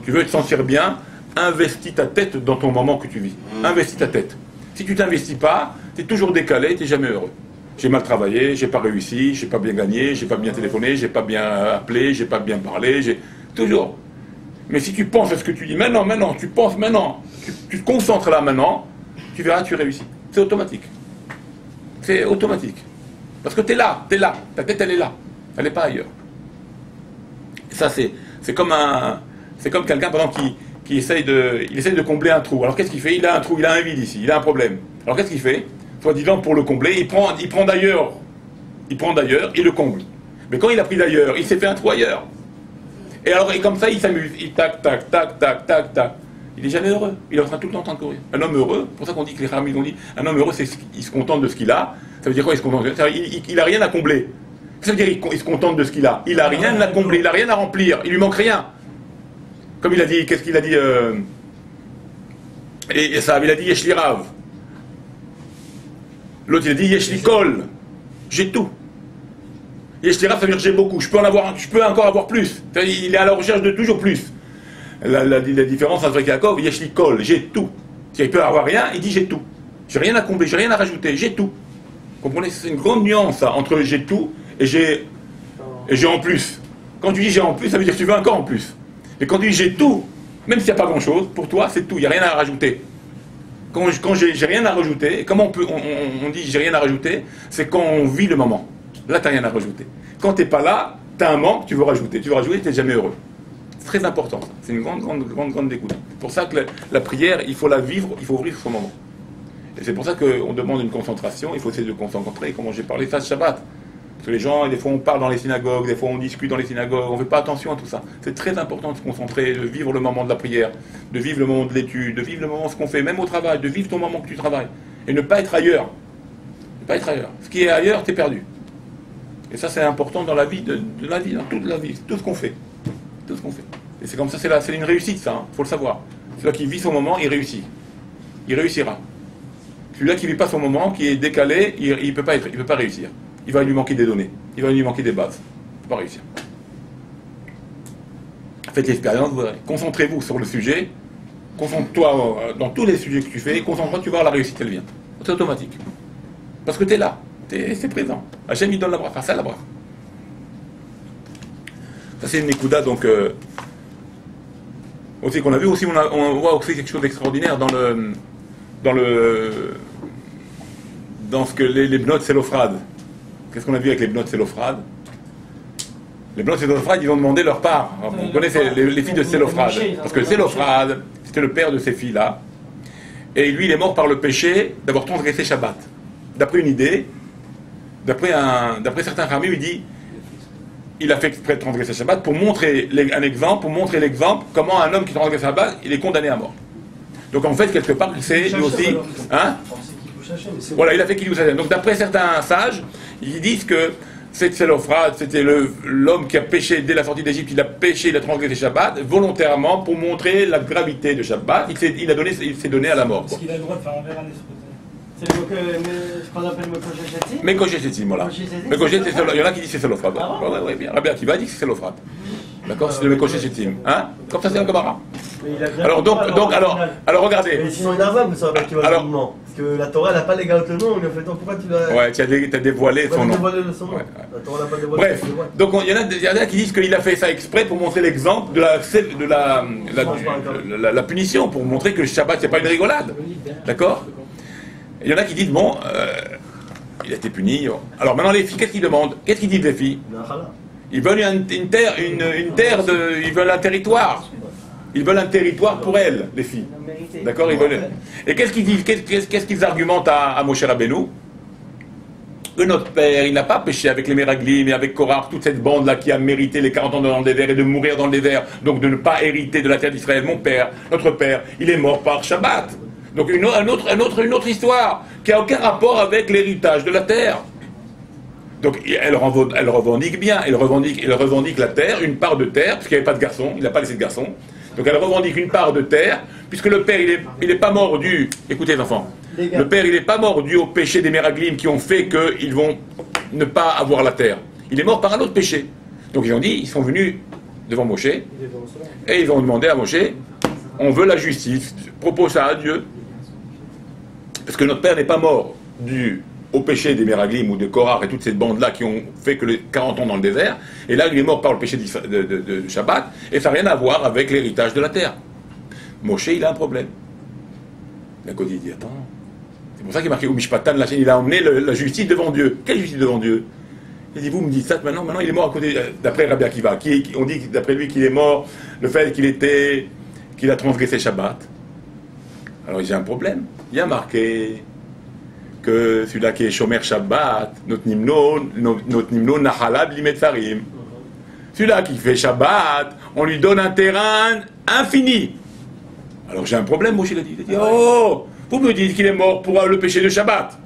S1: Tu veux te sentir bien, investis ta tête dans ton moment que tu vis. Investis ta tête. Si tu t'investis pas, tu es toujours décalé, tu n'es jamais heureux. J'ai mal travaillé, j'ai pas réussi, j'ai pas bien gagné, j'ai pas bien téléphoné, j'ai pas bien appelé, j'ai pas bien parlé, toujours. Mais si tu penses à ce que tu dis maintenant, tu penses maintenant, tu te concentres là maintenant, tu verras, tu réussis. C'est automatique. C'est automatique. Parce que tu es là, ta tête elle est là, elle n'est pas ailleurs. Et ça c'est comme quelqu'un par exemple qui essaye de combler un trou. Alors qu'est-ce qu'il fait? Il a un trou, il a un vide ici, il a un problème. Alors qu'est-ce qu'il fait? Soi-disant pour le combler, il prend d'ailleurs, il le comble. Mais quand il a pris d'ailleurs, il s'est fait un trou ailleurs. Et comme ça il s'amuse, il tac. Il n'est jamais heureux, il est en train tout le temps de courir. Un homme heureux, c'est pour ça qu'on dit que les Ramis ont dit, un homme heureux c'est qu'il se contente de ce qu'il a. Ça veut dire quoi, il se contente? Il n'a rien à combler. Ça veut dire qu'il se contente de ce qu'il a. Il n'a rien à combler, il n'a rien à remplir, il lui manque rien. Comme il a dit, qu'est-ce qu'il a dit et ça, il a dit Yeshli Rav. L'autre il a dit Yeshli Kol. J'ai tout. Yeshli Rav, ça veut dire j'ai beaucoup, je peux encore avoir plus. Il est à la recherche de toujours plus. la différence entre Yaakov et Yesh li kol, j'ai tout. S'il peut avoir rien, il dit j'ai tout. J'ai rien à combler, j'ai rien à rajouter, j'ai tout. Vous comprenez? C'est une grande nuance ça, entre j'ai tout et j'ai en plus. Quand tu dis j'ai en plus, ça veut dire que tu veux encore en plus. Et quand tu dis j'ai tout, même s'il n'y a pas grand chose, pour toi c'est tout, il n'y a rien à rajouter. Quand j'ai rien à rajouter, comment on dit j'ai rien à rajouter? C'est quand on vit le moment. Là, tu n'as rien à rajouter. Quand tu n'es pas là, tu as un manque, tu veux rajouter. Tu veux rajouter, tu n'es jamais heureux. C'est très important. C'est une grande écoute. C'est pour ça que la prière, il faut la vivre, il faut vivre son moment. Et c'est pour ça qu'on demande une concentration, il faut essayer de concentrer, comme j'ai parlé ça ce Shabbat. Parce que les gens, des fois on parle dans les synagogues, des fois on discute dans les synagogues, on ne fait pas attention à tout ça. C'est très important de se concentrer, de vivre le moment de la prière, de vivre le moment de l'étude, de vivre le moment de ce qu'on fait, même au travail, de vivre ton moment que tu travailles. Et ne pas être ailleurs. Ne pas être ailleurs. Ce qui est ailleurs, t'es perdu. Et ça c'est important dans la vie, de la vie, dans toute la vie, tout ce qu'on fait. Tout ce qu'on fait. Et c'est comme ça, c'est une réussite ça, faut le savoir. Celui qui vit son moment, il réussit. Il réussira. Celui-là qui ne vit pas son moment, qui est décalé, il ne peut pas réussir. Il va lui manquer des données, il va lui manquer des bases. Il ne peut pas réussir. Faites l'expérience, concentrez-vous sur le sujet, concentre-toi dans tous les sujets que tu fais, concentre-toi, tu vas voir la réussite, elle vient. C'est automatique. Parce que tu es là, c'est présent. Hachem, il donne la bracha, ça la bracha. Ça c'est une écouda, donc... aussi qu'on a vu, aussi, on voit aussi quelque chose d'extraordinaire dans ce que les bnotes Sélophrad. Qu'est-ce qu'on a vu avec les bnotes Sélophrad? Les bnotes Sélophrad, ils ont demandé leur part. Alors, vous connaissez les filles de Sélophrad. Parce que Sélophrad, c'était le père de ces filles-là. Et lui, il est mort par le péché d'avoir transgressé Shabbat. D'après une idée, d'après certains Ramim, il dit il a fait exprès de transgresser Shabbat pour montrer un exemple, comment un homme qui transgresse Shabbat, il est condamné à mort. Donc en fait, quelque part, c'est lui aussi... Hein? Voilà, il a fait Kiddush Hashem. Donc d'après certains sages, ils disent que cette Sélophrad, c'était l'homme qui a péché dès la sortie d'Égypte, il a péché, il a transgressé Shabbat, volontairement pour montrer la gravité de Shabbat, il s'est donné à la mort.
S5: Est-ce qu'il a le droit de faire un verre à l'esprit?
S2: C'est ce qu'on appelle Mekoshechetim.
S1: Mekoshechetim, voilà. Mekoshechetim, il y en a qui disent que c'est Sélophrad. Oui, bien. Rabbi Akiva dit que c'est Sélophrad. D'accord, c'est le Mekoshechetim. Hein? Comme ça, c'est un Gemara. Alors regardez.
S6: Mais sinon, il a un mais ça va pas le nom. Parce que la Torah, elle n'a pas légalement le nom. Il a fait, pourquoi tu l'as.
S1: Ouais, tu as dévoilé son nom.
S6: Ouais. La Torah n'a pas dévoilé.
S1: Bref, donc il y en a qui disent qu'il a fait ça exprès pour montrer l'exemple de la punition, pour montrer que le Shabbat, c'est pas une rigolade. D'accord? Il y en a qui disent, bon, il a été puni. Alors maintenant, les filles, qu'est-ce qu'ils demandent? Qu'est-ce qu'ils disent, les filles? Ils veulent une terre, ils veulent un territoire. Ils veulent un territoire pour elles, les filles. D'accord, ils veulent. Et qu'est-ce qu'ils disent? Qu'est-ce qu'ils argumentent à Moshe Rabbeinu? Que notre père, il n'a pas péché avec les Meraglim et avec Korach, toute cette bande-là qui a mérité les 40 ans dans le désert et de mourir dans le désert, donc de ne pas hériter de la terre d'Israël. Mon père, notre père, il est mort par Shabbat. Donc une autre histoire qui n'a aucun rapport avec l'héritage de la terre. Donc elle revendique bien, elle revendique la terre, une part de terre, parce qu'il n'y avait pas de garçon, il n'a pas laissé de garçon. Donc elle revendique une part de terre, puisque le père, il est pas mort dû... Écoutez les enfants, le père, il n'est pas mort dû au péché des Meraglim qui ont fait qu'ils vont ne pas avoir la terre. Il est mort par un autre péché. Donc ils sont venus devant Moshe, et ils ont demandé à Moshe, on veut la justice, propose ça à Dieu. Parce que notre père n'est pas mort dû au péché des Meraglim ou de Korach et toute cette bande-là qui ont fait que les 40 ans dans le désert, et là il est mort par le péché de Shabbat, et ça n'a rien à voir avec l'héritage de la terre. Moshe, il a un problème. D'un côté, il dit, attends, c'est pour ça qu'il est marqué au Mishpatan, il a emmené la justice devant Dieu. Quelle justice devant Dieu? Il dit, vous me dites ça, maintenant il est mort à côté, d'après Rabbi Akiva, on dit d'après lui qu'il est mort, le fait qu'il a transgressé Shabbat. Alors j'ai un problème. Il y a marqué que celui-là qui est Shomer Shabbat, notre nimno Nahalab Limetzarim. Celui-là qui fait Shabbat, on lui donne un terrain infini. Alors j'ai un problème, Moshe il a dit, oh, vous me dites qu'il est mort pour le péché de Shabbat.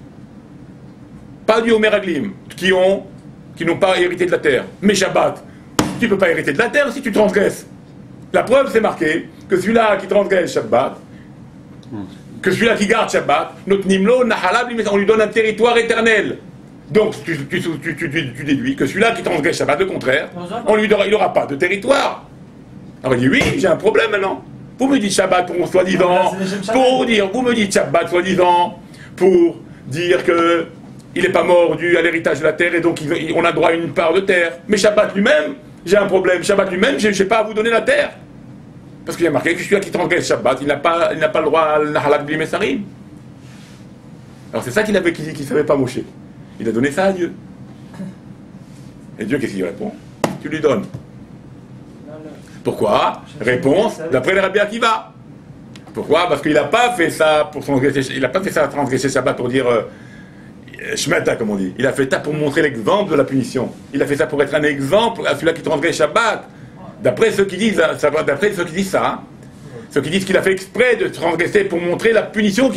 S1: Pas du Meraglim, qui n'ont pas hérité de la terre. Mais Shabbat, tu ne peux pas hériter de la terre si tu transgresses. La preuve, c'est marqué que celui-là qui transgresse Shabbat, que celui-là qui garde Shabbat, notre Nimlo, Nahalab, on lui donne un territoire éternel. Donc tu déduis que celui-là qui transgresse Shabbat, le contraire, il n'aura pas de territoire. Alors il dit oui, j'ai un problème maintenant. Vous me dites Shabbat pour soi-disant, vous me dites Shabbat soi-disant, pour dire que il n'est pas mort à l'héritage de la terre et donc on a droit à une part de terre. Mais Shabbat lui-même, j'ai un problème. Shabbat lui-même, je n'ai pas à vous donner la terre. Parce qu'il y a marqué que celui qui transgresse Shabbat, il n'a pas le droit à l'Nahalak Bli Mesarim. Alors c'est ça qu'il ne savait pas Moshe. Il a donné ça à Dieu. Et Dieu, qu'est-ce qu'il répond? Tu lui donnes. Pourquoi? Réponse, d'après le Rabbi Akiva. Pourquoi? Parce qu'il n'a pas fait ça pour transgresser Shabbat pour dire Shmeta, comme on dit. Il a fait ça pour montrer l'exemple de la punition. Il a fait ça pour être un exemple à celui-là qui transgresse Shabbat. D'après ceux qui disent ça, ceux qui disent qu'il a fait exprès de transgresser pour montrer la punition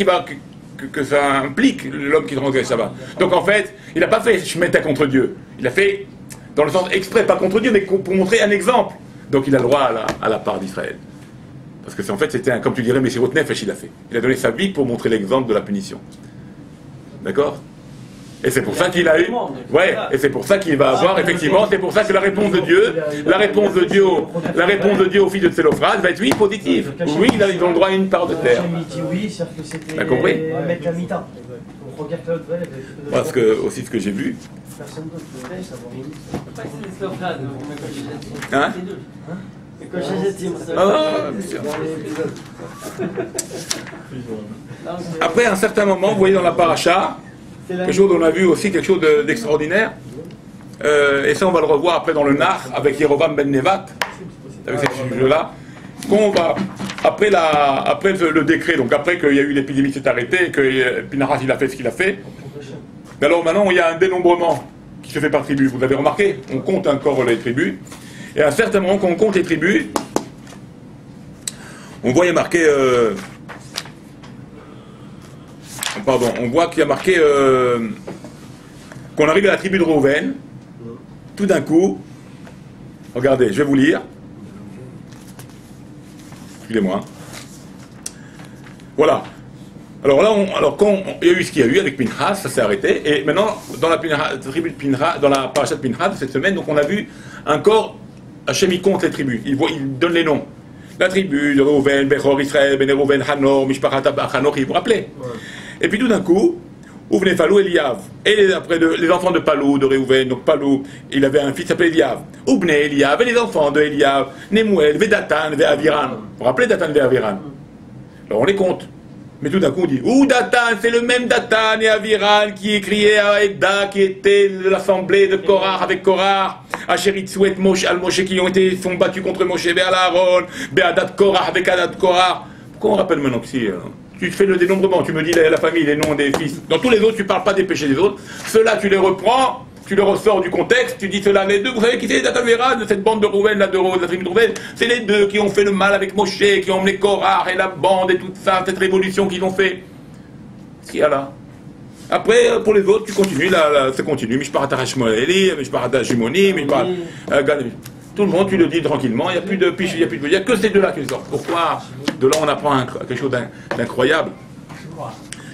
S1: que ça implique l'homme qui transgresse Shabbat. Donc en fait, il n'a pas fait Shmeta contre Dieu. Il a fait dans le sens exprès, pas contre Dieu, mais pour montrer un exemple. Donc il a le droit à la part d'Israël. Parce que en fait, c'était comme tu dirais, Messirot Nefesh, il a fait. Il a donné sa vie pour montrer l'exemple de la punition. D'accord? Et c'est pour ça qu'il a eu. Ouais, et c'est pour ça qu'il va avoir, effectivement, c'est pour ça que la réponse de Dieu au fils de Tsélophras va être oui, positive. Oui, ils ont le droit à une part de terre. T'as compris? Parce que, aussi ce que j'ai vu. Hein? Après un certain moment, vous voyez dans la paracha, quelque chose on a vu aussi quelque chose d'extraordinaire, et ça on va le revoir après dans le Nar avec Yerovam ben Nevat, avec ce sujet-là, qu'on va après le décret, donc après qu'il y a eu l'épidémie qui s'est arrêtée et que Pinhas il a fait ce qu'il a fait. Mais alors maintenant il y a un dénombrement qui se fait par tribu. Vous avez remarqué, on compte encore les tribus, et à un certain moment quand on compte les tribus, on voit il y a marqué on voit qu'il y a marqué qu'on arrive à la tribu de Reuven. Tout d'un coup, regardez, je vais vous lire. Excusez-moi. Voilà. Alors là, il y a eu ce qu'il y a eu avec Pinhas, ça s'est arrêté. Et maintenant, dans la tribu de Pinhas, dans la parasha de Pinhas de cette semaine, donc on a vu encore Hachem il compte les tribus. Il donne les noms. La tribu de Reuven, Bechor, Israël, Ben Reuven, Hanor, Mishpachat Hanor, il vous rappelez. Et puis tout d'un coup, Ouvne Palou, Eliav. Et après les enfants de Palou, de Reuven, donc Palou, il avait un fils qui s'appelait Eliav. Ouvne, Eliav, et les enfants de Eliav, Nemuel, Vedatan, Ve'aviran. Vous vous rappelez Datan, Ve'aviran? Alors on les compte. Mais tout d'un coup on dit, Datan, c'est le même Datan et Aviran qui est crié à Edda, qui était l'assemblée de Korah avec Korah, Asheritsuet Moshe, Al-Moshe, qui sont battus contre Moshe, Be'al Aaron, Be'adat Korah, avec Adat Korah. Pourquoi on rappelle maintenant que si tu fais le dénombrement, tu me dis la famille, les noms des fils. Dans tous les autres, tu ne parles pas des péchés des autres. Ceux-là, tu les reprends, tu les ressors du contexte, tu dis ceux-là, les deux. Vous savez qui c'est les Datavéras de cette bande de Rouven, de la tribu de Rouven? C'est les deux qui ont fait le mal avec Moshe, qui ont emmené Korah et la bande et tout ça, cette révolution qu'ils ont fait. Ce qu'il y a là. Après, pour les autres, tu continues, ça continue. Mishparat Hashmoeli, Mishparat Shimoni, Mishparat Gad. Tout le monde, tu le dis tranquillement, il n'y a plus de piche, il n'y a plus de... Il n'y a que ces deux-là qui sortent. Pourquoi? De là, on apprend quelque chose d'incroyable.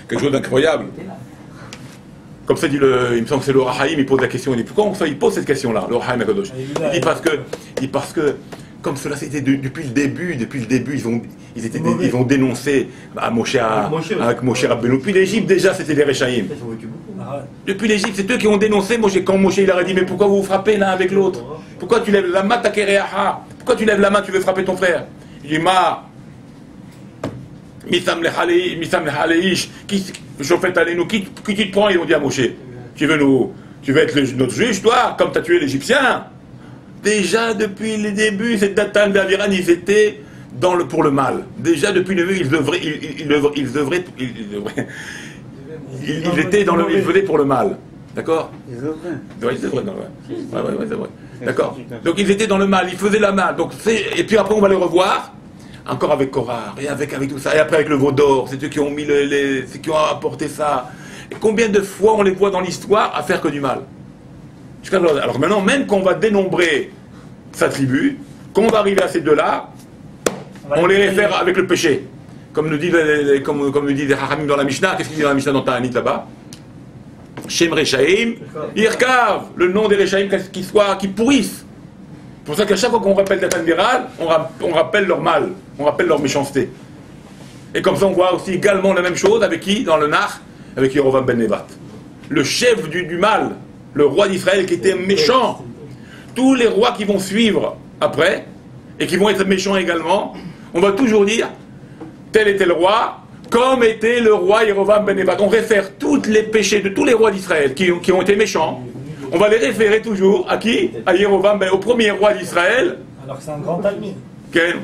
S1: Quelque chose d'incroyable. Comme ça dit il me semble que c'est le Rahaïm, il pose la question, il dit pourquoi il pose cette question-là, le Rahaïm Akadosh. Il dit parce que comme cela c'était depuis le début, ils ont dénoncé à Moshe Rabbeinu. Depuis l'Égypte déjà c'était des Réchaïm. Depuis l'Égypte, c'est eux qui ont dénoncé Moshe. Quand Moshe il leur a dit mais pourquoi vous vous frappez l'un avec l'autre? Pourquoi tu lèves la main takereaha? Pourquoi tu lèves la main, tu veux frapper ton frère? Il dit Misam lehaleish, qui chauffette alenu, qui tu te prends? Ils ont dit à Moshe, tu veux être notre juge, toi, comme tu as tué l'Égyptien? Déjà depuis les débuts, cette Datan et Aviran, ils étaient pour le mal. Déjà depuis le début, ils étaient ils faisaient pour le mal. D'accord?
S4: Ils œuvraient.
S1: Oui, c'est vrai. Ouais, c'est vrai. D'accord. Donc ils étaient dans le mal, ils faisaient la mal. Et puis après on va les revoir. Encore avec Korah, et avec tout ça, et après avec le veau d'or, c'est eux qui ont mis c'est qui ont apporté ça. Et combien de fois on les voit dans l'histoire à faire que du mal? Alors maintenant, même qu'on va dénombrer sa tribu, qu'on va arriver à ces deux-là, on les réfère avec le péché. Comme nous dit les Hachamim dans la Mishnah, qu'est-ce qu'il dit dans la Mishnah dans Ta'anit là-bas? Shem Rechaim, Irkav, le nom des Rechaim qui pourrissent. C'est pour ça qu'à chaque fois qu'on rappelle Datan Biral, on rappelle leur mal, on rappelle leur méchanceté. Et comme ça, on voit aussi également la même chose avec qui dans le Nar? Avec Yerovam ben Nevat. Le chef du mal, le roi d'Israël qui était méchant. Tous les rois qui vont suivre après, et qui vont être méchants également, on va toujours dire tel était le roi, comme était le roi Yerovam ben Nevat. On réfère tous les péchés de tous les rois d'Israël qui ont été méchants. On va les référer toujours à qui? À Yerovam, au premier roi d'Israël.
S2: Alors que c'est un grand talmide.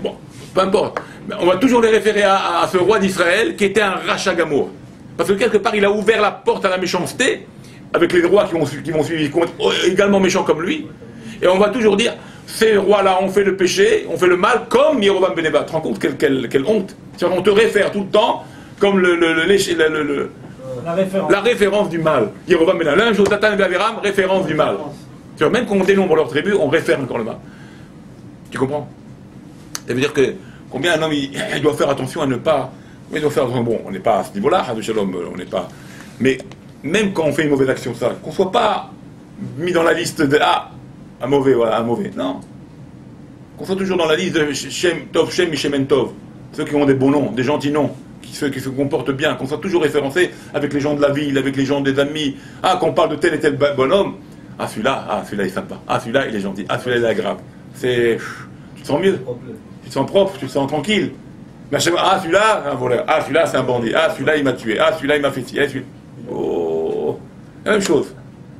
S1: Bon, peu importe. Mais on va toujours les référer à ce roi d'Israël qui était un rachat gamour. Parce que quelque part, il a ouvert la porte à la méchanceté avec les rois qui vont suivre, qui vont être également méchants comme lui. Et on va toujours dire, ces rois-là ont fait le péché, ont fait le mal comme Yerovam ben Nevat. Tu te rends compte quelle honte? On te réfère tout le temps comme la référence du mal. Yerovam ben Nevat. La même chose, Datan et Aviram, référence du mal. Même quand on dénombre leur tribu, on réfère encore le mal. Tu comprends? Ça veut dire que combien un homme il doit faire attention à ne pas... Il doit faire attention. Bon, on n'est pas à ce niveau-là, de Shalom, on n'est pas... Mais même quand on fait une mauvaise action, ça, qu'on ne soit pas mis dans la liste de... Ah, un mauvais, voilà, un mauvais. Non. Qu'on soit toujours dans la liste de Shem, Tov, Shem, Shemen Tov. Ceux qui ont des beaux noms, des gentils noms, ceux qui se comportent bien, qu'on soit toujours référencé avec les gens de la ville, avec les gens des amis. Ah, qu'on parle de tel et tel bonhomme. Ah, celui-là il est sympa. Ah, celui-là, il est gentil. Ah, celui-là, il est agréable. C'est... Tu te sens mieux. Tu te sens propre, tu te sens tranquille. Mais ah, celui-là, un voleur. Ah, celui-là, c'est un bandit. Ah, celui-là, il m'a tué. Ah, celui-là, il m'a fait ci. Ah, celui-là... Oh, la même chose.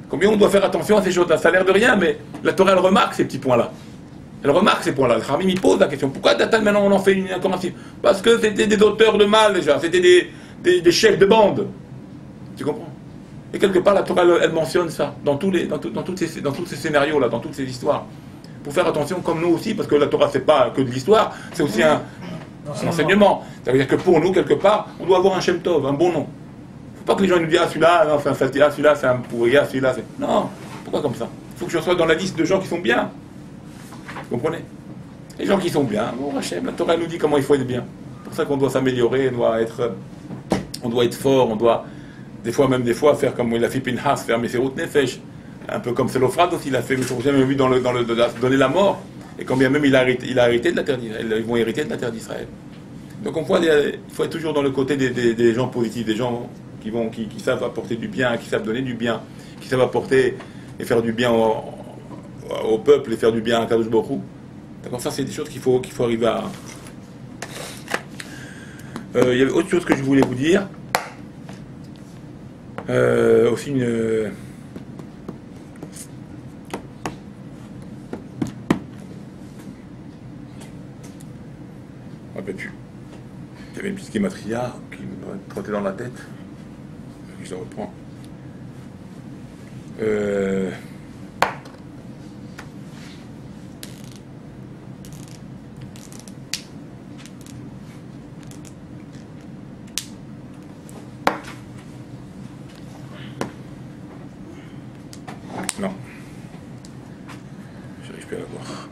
S1: Combien on doit faire attention à ces choses-là? Ça a l'air de rien, mais la Torah, elle remarque ces petits points-là. Elle remarque ces points-là. Le Khamim, il pose la question. Pourquoi Datan, maintenant, on en fait une commencée? Parce que c'était des auteurs de mal, déjà. C'était des chefs de bande. Tu comprends? Et quelque part, la Torah, elle mentionne ça. Dans tous ces scénarios-là, dans toutes ces histoires. Pour faire attention, comme nous aussi, parce que la Torah, c'est pas que de l'histoire, c'est aussi un enseignement. Ça veut dire que pour nous, quelque part, on doit avoir un Shem Tov, un bon nom. Faut pas que les gens nous disent, ah, celui-là, non, c'est un salté, ah, celui-là, c'est un pourri, ah, celui-là, c'est... Non, pourquoi comme ça? Il faut que je sois dans la liste de gens qui sont bien. Vous comprenez? Les gens qui sont bien, bon, Hachem, la Torah nous dit comment il faut être bien. C'est pour ça qu'on doit s'améliorer, on doit être fort, on doit, des fois, faire comme il a fait Pinhas, faire Meserut Nefesh. Un peu comme Sélophrate aussi, il a fait, vous avez même vu donner la mort, et quand bien même il a hérité de la terre d'Israël, ils vont hériter de la terre d'Israël. Donc il faut être toujours dans le côté des gens positifs, des gens qui savent apporter du bien, qui savent donner du bien, qui savent apporter et faire du bien au peuple et faire du bien à Kadosh Baruch Hu. D'accord, ça c'est des choses qu'il faut arriver à... Il y avait autre chose que je voulais vous dire. Aussi une... Il y avait une petite gématria qui me trottait dans la tête. Je la reprends. Non. J'arrive plus à la voir.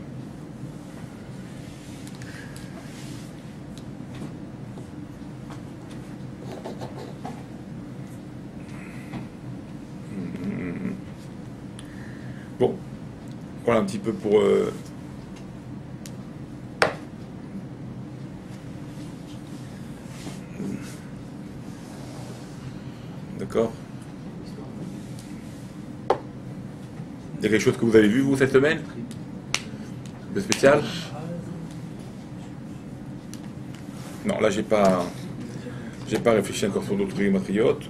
S1: Bon, voilà un petit peu pour... D'accord. Il y a quelque chose que vous avez vu, vous, cette semaine? De spécial? Non, là, j'ai pas réfléchi encore sur d'autres matriotes,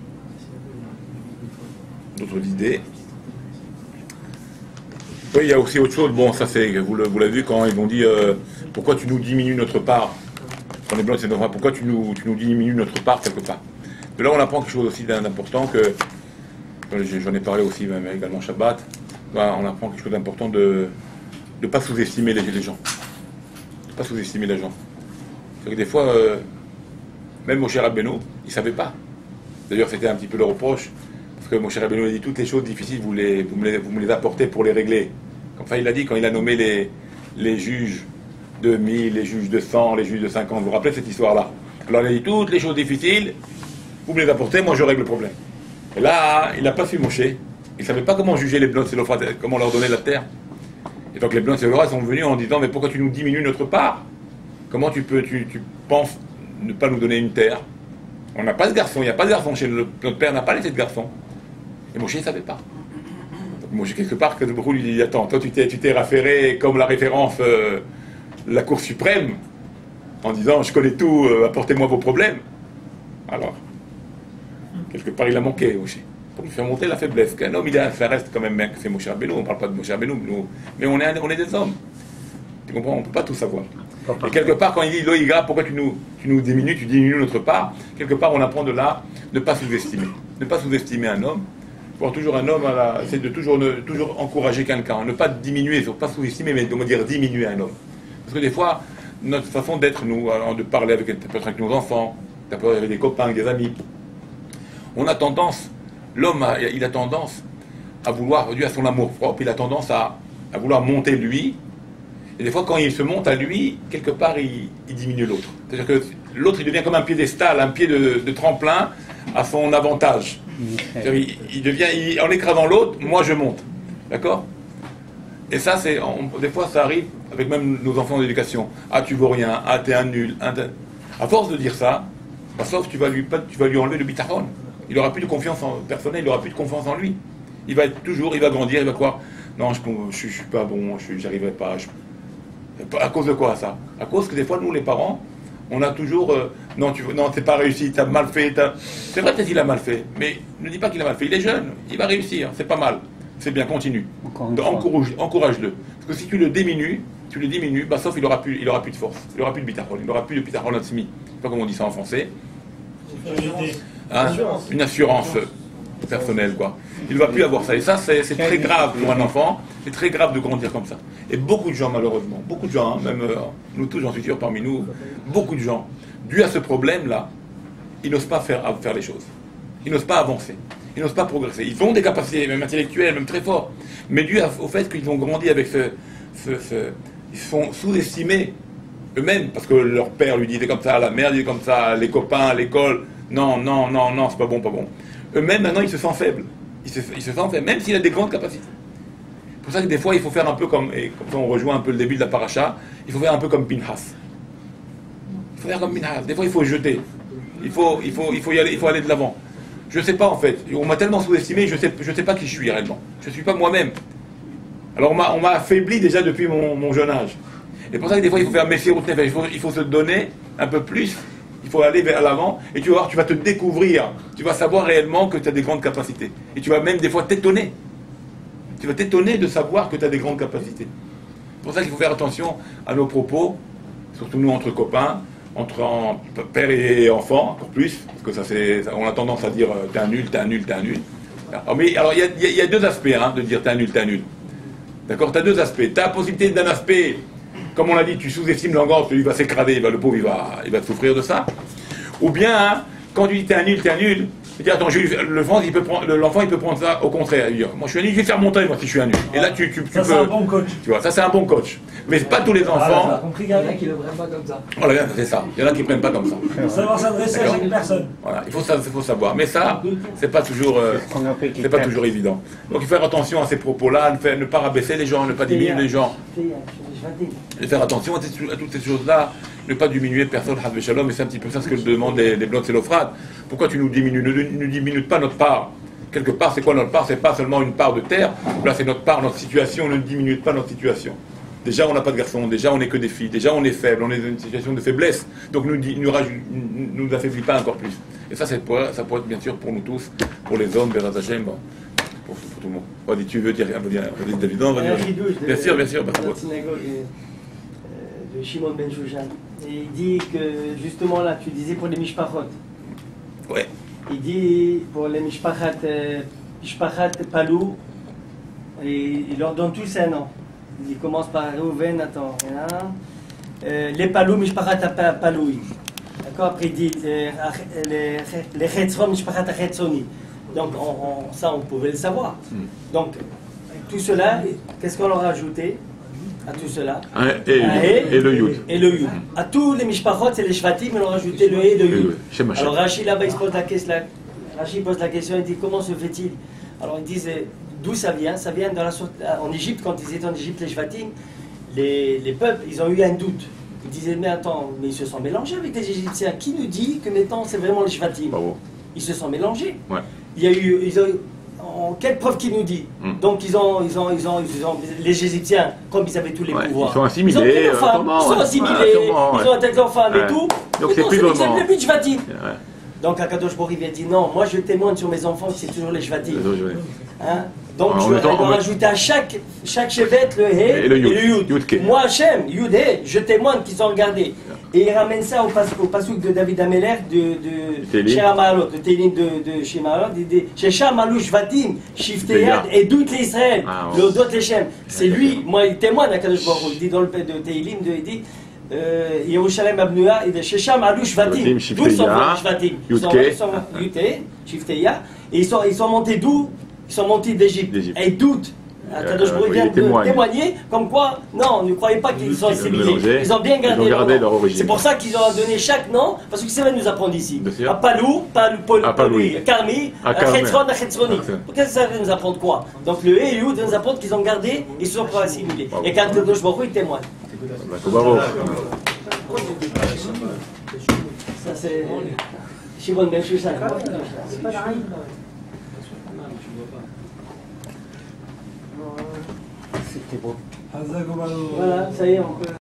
S1: d'autres idées. Oui, il y a aussi autre chose. Bon, ça c'est, vous l'avez vu quand ils ont dit pourquoi tu nous diminues notre part. Quand les blancs, c'est pourquoi tu nous diminues notre part quelque part. De là, on apprend quelque chose aussi d'important que j'en ai parlé aussi même également Shabbat. Là, on apprend quelque chose d'important de ne pas sous-estimer les gens. De pas sous-estimer les gens. C'est que des fois, même Moshe Rabbeinu, il ne savait pas. D'ailleurs, c'était un petit peu le reproche. Parce que Moshe Rabbeinu a dit toutes les choses difficiles, vous me les apportez pour les régler. Enfin, il a dit quand il a nommé les juges de 1000, les juges de 100, les juges de 50. Vous vous rappelez cette histoire-là? Alors il a dit toutes les choses difficiles, vous me les apportez, moi je règle le problème. Et là, il n'a pas su Moshe. Il ne savait pas comment juger les blancs, comment leur donner la terre. Et donc les Blancs sont venus en disant, mais pourquoi tu nous diminues notre part? Comment tu penses ne pas nous donner une terre? On n'a pas de garçon, il n'y a pas de garçon chez nous. Notre père n'a pas laissé de garçon. Et Moshe ne savait pas. Donc Moshe, quelque part, que Baruch lui dit, attends, toi tu t'es référé comme la référence, la Cour suprême, en disant, je connais tout, apportez-moi vos problèmes. Alors, quelque part, il a manqué, Moshe. Pour lui faire monter la faiblesse. Qu'un homme, ça reste quand même bien que c'est Moshe Rabbeinu. On ne parle pas de Moshe Rabbeinu, mais on est des hommes. Tu comprends? On ne peut pas tout savoir. Et quelque part, quand il dit Loïga, pourquoi tu nous diminues, tu diminues notre part, quelque part, on apprend de là ne pas sous-estimer. Ne pas sous-estimer un homme. Voir toujours un homme, c'est de toujours encourager quelqu'un. Ne pas diminuer, ne pas sous-estimer, mais de dire diminuer un homme. Parce que des fois, notre façon d'être, nous, de parler avec nos enfants, avec des copains, avec des amis, on a tendance, l'homme, il a tendance à vouloir, dû à son amour propre, il a tendance à vouloir monter lui. Et des fois, quand il se monte à lui, quelque part, il diminue l'autre. C'est-à-dire que l'autre, il devient comme un piédestal, un pied de tremplin à son avantage. Il devient, en écrasant l'autre, moi je monte. D'accord? Et ça, des fois, ça arrive avec même nos enfants d'éducation. Ah, tu vaux rien. Ah, t'es un nul. À force de dire ça, sauf tu vas lui enlever le bitachon. Il n'aura plus de confiance personnelle, il n'aura plus de confiance en lui. Il va grandir, il va croire, non, je suis pas bon, j'arriverai pas. À cause de quoi ça? À cause que des fois, nous les parents, on a toujours non, t'es pas réussi, t'as mal fait. C'est vrai, peut-être qu'il a mal fait, mais ne dis pas qu'il a mal fait. Il est jeune, il va réussir, c'est pas mal. C'est bien, continue. Encourage-le. Parce que si tu le diminues, sauf il aura plus de force, il aura plus de bitachon, il aura plus de bitachon atzmi. Je sais pas comment on dit ça en français. Une assurance personnelle, quoi. Il ne va plus avoir ça. Et ça, c'est très grave pour un enfant. C'est très grave de grandir comme ça. Et beaucoup de gens, malheureusement, beaucoup de gens, même nous tous, j'en suis sûr, parmi nous, beaucoup de gens, dû à ce problème-là, ils n'osent pas faire les choses. Ils n'osent pas avancer. Ils n'osent pas progresser. Ils ont des capacités, même intellectuelles, même très fortes. Mais dû au fait qu'ils ont grandi avec ils sont sous-estimés eux-mêmes, parce que leur père lui disait comme ça, la mère disait comme ça, les copains, l'école, non, c'est pas bon. Eux-mêmes, maintenant, ils se sentent faibles. Ils se sentent faibles, même s'il a des grandes capacités. C'est pour ça que des fois, il faut faire un peu comme ça on rejoint un peu le début de la paracha, il faut faire un peu comme Pinhas. Il faut faire comme Pinhas. Des fois, il faut jeter. Il faut y aller, il faut aller de l'avant. Je ne sais pas, en fait. On m'a tellement sous-estimé, je sais pas qui je suis réellement. Je ne suis pas moi-même. Alors, on m'a affaibli déjà depuis mon jeune âge. Et pour ça que des fois, il faut faire Messirut Nefesh. Il faut se donner un peu plus. Il faut aller vers l'avant. Et tu vas voir, tu vas te découvrir. Tu vas savoir réellement que tu as des grandes capacités. Et tu vas même des fois t'étonner. Tu vas t'étonner de savoir que tu as des grandes capacités. C'est pour ça qu'il faut faire attention à nos propos, surtout nous entre copains, entre père et enfant, encore plus. Parce que on a tendance à dire t'es un nul. Alors il y a deux aspects de dire t'es un nul. D'accord? Tu as deux aspects. Tu as la possibilité d'un aspect. Comme on l'a dit, tu sous-estimes l'enfant, il va s'écraser, le pauvre, il va souffrir de ça. Ou bien, quand tu dis t'es un nul, c'est-à-dire, attends, l'enfant, il peut prendre ça au contraire. Il dit, moi, je suis un nul, je vais faire montagne, moi, si je suis un nul. Et là, tu peux.
S3: C'est un bon coach.
S1: Tu vois, ça, c'est un bon coach. Mais pas tous les enfants.
S2: Il y en a qui ne le prennent pas comme ça.
S1: Voilà, c'est ça. Il y en a qui ne prennent pas comme ça.
S3: Il faut savoir s'adresser à chaque personne.
S1: Voilà, il faut savoir. Mais ça, c'est pas toujours évident. Donc, il faut faire attention à ces propos-là, ne pas rabaisser les gens, ne pas diminuer les gens. Et faire attention à toutes ces choses-là, ne pas diminuer personne, Hazbe Shalom, et c'est un petit peu ça ce que demandent les Blancs de l'Euphrate. Pourquoi tu nous diminues? Ne diminue pas notre part. Quelque part, c'est quoi notre part? C'est pas seulement une part de terre, là c'est notre part, notre situation, ne diminue pas notre situation. Déjà on n'a pas de garçons, déjà on n'est que des filles, déjà on est faible, on est dans une situation de faiblesse, donc nous affaiblit pas encore plus. Et ça, ça pourrait être bien sûr pour nous tous, pour les hommes, Be'ezrat Hashem, bon, pour tout le monde. Vas-y, tu veux dire David? Non, bien sûr.
S2: Dans la synagogue de Shimon ben Shushan. Et il dit que, justement là, tu disais pour les mishpachot.
S1: Ouais.
S2: Il dit pour les mishpachat Palou, et il leur donne tous un nom. Il commence par Reuven, attends, les Palou, mishpachat Paloui. D'accord? Après il dit les Chetzron, mishpachat Chetzoni. Donc ça on pouvait le savoir. Donc tout cela, qu'est-ce qu'on leur a ajouté à tout cela?
S1: Et le Yud.
S2: Et le Yud. À tous les mishpachot, c'est les shvatim, ils ont rajouté le et le Yud. Alors Rashi là-bas, il pose la question, il dit comment se fait-il? Alors ils disent d'où ça vient? Ça vient en Égypte, quand ils étaient en Égypte, les Shvatim, les peuples, ils ont eu un doute. Ils disaient, mais attends, mais ils se sont mélangés avec les Égyptiens. Qui nous dit que maintenant c'est vraiment les Shvatim? Ils se sont mélangés.
S1: Ouais.
S2: Il y a eu, quelle preuve qui nous dit? Donc les Égyptiens, comme ils avaient tous les pouvoirs,
S1: ils sont assimilés,
S2: ils ont pris leurs femmes, ils sont assimilés, ils ont attaqué leurs femmes et tout.
S1: Donc c'est plus vraiment.
S2: C'est plus Shvatim. Donc Akadosh Baruch Hu a dit non, moi je témoigne sur mes enfants que c'est toujours les Shvatim. Hein? Donc je vais rajouter à chaque chevet le He et le Yud. Moi Hachem, Yud He, je témoigne qu'ils ont regardé. Et il ramène ça au pasuk de David Ameler de Shira Ma'alot, le Télim de Shira Ma'alot, il dit Shesha Malou Shvatim, Shifteyad et Dout l'Israël, le Dot Leshem. C'est lui, moi il témoigne à Kadosh Baruch Hu, il dit dans le de Télim, il dit Yerushalem Abnua, il dit Shesha Malou Shvatim, d'où sont Shvatim? Yute, Shifteya, et ils sont montés d'où? Ils sont montés d'Égypte. Et Dout. Kadosh Baruch Hu vient de témoigner comme quoi, non, ne croyez pas qu'ils sont assimilés. Ils ont bien gardé leur origine. C'est pour ça qu'ils ont donné chaque nom, parce que ça va nous apprendre ici. À Palou, Karmi, à Chetzron, à Chetzroni. Ça va nous apprendre quoi? Donc le E et Yud va nous apprendre qu'ils ont gardé, ils se sont pas assimilés. Et quand Kadosh Baruch Hu il témoigne. Ça c'est Shimon Ben Shushan. C'était beau. Voilà, ça y est, on peut.